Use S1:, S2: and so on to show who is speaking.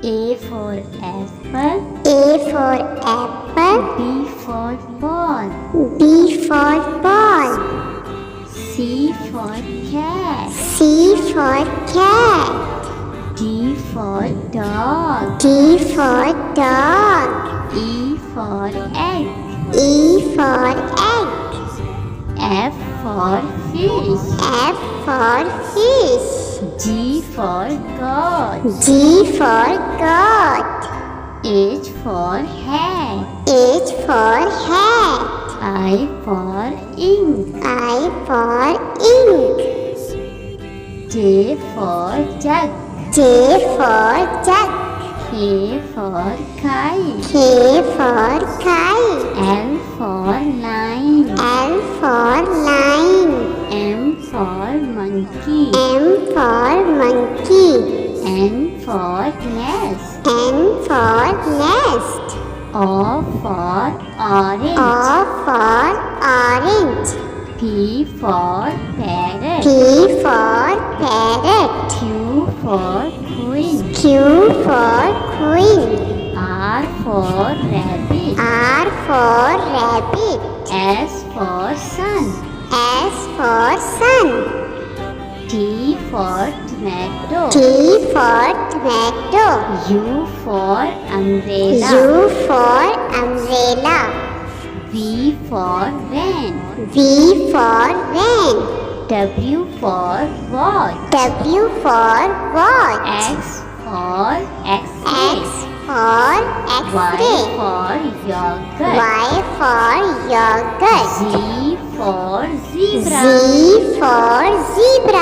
S1: A for apple.
S2: A for apple.
S1: B for ball.
S2: B for ball.
S1: C for cat.
S2: C for cat.
S1: D for dog.
S2: D for dog.
S1: E for egg.
S2: E for egg.
S1: F for fish.
S2: F for fish.
S1: G for goat.
S2: G for goat.
S1: H for hat.
S2: H for hat.
S1: I for ink.
S2: I for ink.
S1: J for jug.
S2: J for jug.
S1: K for kite.
S2: K for kite.
S1: L for line.
S2: L for line.
S1: M for monkey.
S2: M for monkey.
S1: N for nest.
S2: N for nest.
S1: O for orange.
S2: O for orange.
S1: P for parrot.
S2: P for parrot.
S1: Q for queen.
S2: Q for queen.
S1: R for rabbit.
S2: R for rabbit.
S1: S for sun.
S2: S for sun.
S1: T for tomato.
S2: T for tomato.
S1: U for umbrella.
S2: U for umbrella.
S1: V for van.
S2: V for van.
S1: W for watch.
S2: W for watch.
S1: X for X-ray.
S2: X for
S1: Y
S2: X-ray.
S1: for yogurt.
S2: Y for yogurt.
S1: Z for zebra.
S2: Z for zebra.